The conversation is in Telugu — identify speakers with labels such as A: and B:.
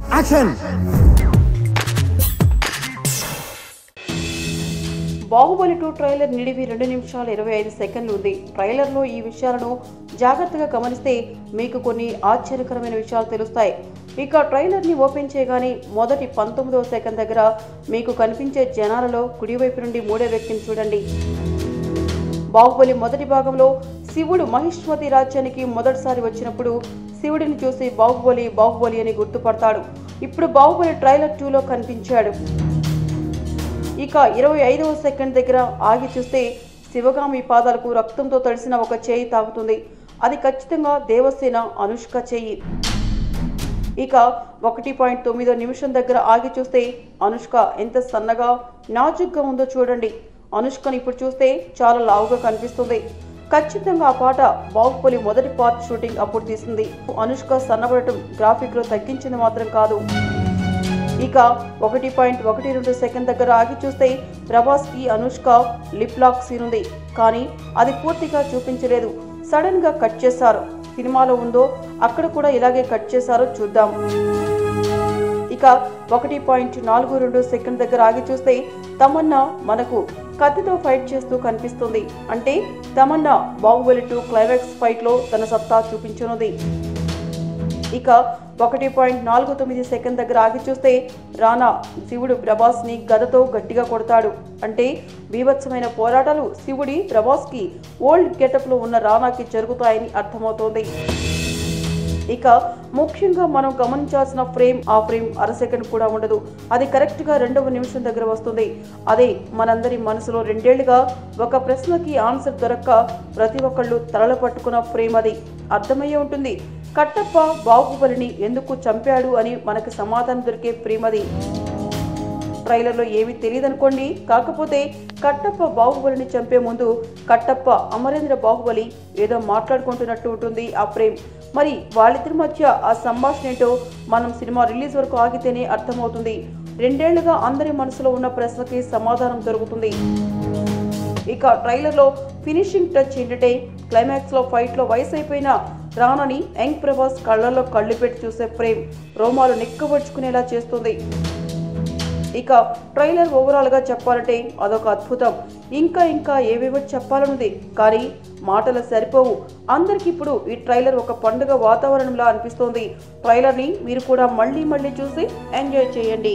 A: యాక్షన్.
B: బాహుబలి 2 ట్రైలర్ నిడివి 2 నిమిషాల 25 సెకండ్లు ఉంది. ట్రైలర్లో ఈ విషయాలను జాగ్రత్తగా గమనిస్తే మీకు కొన్ని ఆశ్చర్యకరమైన విషయాలు తెలుస్తాయి. ఇక ట్రైలర్ని ఓపెన్ చేయగానే మొదటి 19వ సెకండ్ దగ్గర మీకు కనిపించే జనాలలో కుడివైపు నుండి మూడో వ్యక్తిని చూడండి. బాహుబలి మొదటి భాగంలో శివుడు మహిష్మతి రాజ్యానికి మొదటిసారి వచ్చినప్పుడు శివుడిని చూసి బాహుబలి బాహుబలి అని గుర్తుపడతాడు. ఇప్పుడు బాహుబలి ట్రైలర్ 2లో కనిపించాడు. ఇక 25వ సెకండ్ దగ్గర ఆగి చూస్తే శివగామి పాదాలకు రక్తంతో తడిసిన ఒక చేయి తాకుతుంది. అది ఖచ్చితంగా దేవసేన అనుష్క చేయి. ఇక 1.9 నిమిషం దగ్గర ఆగి చూస్తే అనుష్క ఎంత సన్నగా నాజుగ్గా ఉందో చూడండి. అనుష్కని ఇప్పుడు చూస్తే చాలా లావుగా కనిపిస్తుంది. ఖచ్చితంగా ఆ పాట బాహుబలి మొదటి పార్ట్ షూటింగ్ అప్పుడు తీసింది. అనుష్క సన్నబడటం గ్రాఫిక్లో తగ్గించింది మాత్రం కాదు. ఇక 1.12 సెకండ్ దగ్గర ఆగి చూస్తే ప్రభాస్కి అనుష్క లిప్ లాక్ సీన్ ఉంది. కానీ అది పూర్తిగా చూపించలేదు, సడన్ గా కట్ చేశారు. సినిమాలో ఉందో అక్కడ కూడా ఇలాగే కట్ చేశారో చూద్దాం. ఇక 1.42 సెకండ్ దగ్గర ఆగి చూస్తే తమన్నా మనకు కత్తితో ఫైట్ చేస్తూ కనిపిస్తుంది. అంటే తమన్నా బాహుబలి 2 క్లైమాక్స్ ఫైట్ లో తన సత్తా చూపించనుంది. ఇక 1.49 సెకండ్ దగ్గర ఆగి చూస్తే రానా శివుడు ప్రభాస్ ని గదతో గట్టిగా కొడతాడు. అంటే బీభత్సమైన పోరాటాలు శివుడి ప్రభాస్ కి ఓల్డ్ గెటప్ లో ఉన్న రానాకి జరుగుతాయని అర్థమవుతోంది. ఇక ముఖ్యంగా మనం గమనించాల్సిన ఆ ఫ్రేమ్ అర సెకండ్ కూడా ఉండదు. అది కరెక్ట్ గా 2వ నిమిషం దగ్గర వస్తుంది. అదే మనందరి మనసులో 2 ఏళ్లుగా ఒక ప్రశ్నకి ఆన్సర్ దొరక్క ప్రతి ఒక్కళ్ళు తలలు పట్టుకున్న ఫ్రేమ్ అది. అర్థమయ్యే ఉంటుంది కట్టప్ప బాహుబలిని ఎందుకు చంపాడు అని మనకు సమాధానం దొరికే ఫ్రేమ్ అది. ట్రైలర్లో ఏమీ తెలియదనుకోండి, కాకపోతే కట్టప్ప బాహుబలిని చంపే ముందు కట్టప్ప అమరేంద్ర బాహుబలి ఏదో మాట్లాడుకుంటున్నట్టు ఉంటుంది ఆ ఫ్రేమ్. మరి వాళ్ళిద్దరి మధ్య ఆ సంభాషణ ఏంటో మనం సినిమా రిలీజ్ వరకు ఆగితేనే అర్థమవుతుంది. 2 ఏళ్లుగా అందరి మనసులో ఉన్న ప్రశ్నకి సమాధానం దొరుకుతుంది. ఇక ట్రైలర్లో ఫినిషింగ్ టచ్ ఏంటంటే క్లైమాక్స్ లో ఫైట్ లో వయసు అయిపోయిన రానాని యంగ్ ప్రభాస్ కళ్ళల్లో కళ్ళు పెట్టి చూసే ఫ్రేమ్ రోమాలు నిక్కబడుచుకునేలా చేస్తుంది. ఇక ట్రైలర్ ఓవరాల్ గా చెప్పాలంటే అదొక అద్భుతం. ఇంకా ఏవేవో చెప్పాలనుంది, కానీ మాటలు సరిపోవు. అందరికి ఇప్పుడు ఈ ట్రైలర్ ఒక పండుగ వాతావరణంలా అనిపిస్తోంది. ట్రైలర్ ని మీరు కూడా మళ్ళీ చూసి ఎంజాయ్ చేయండి.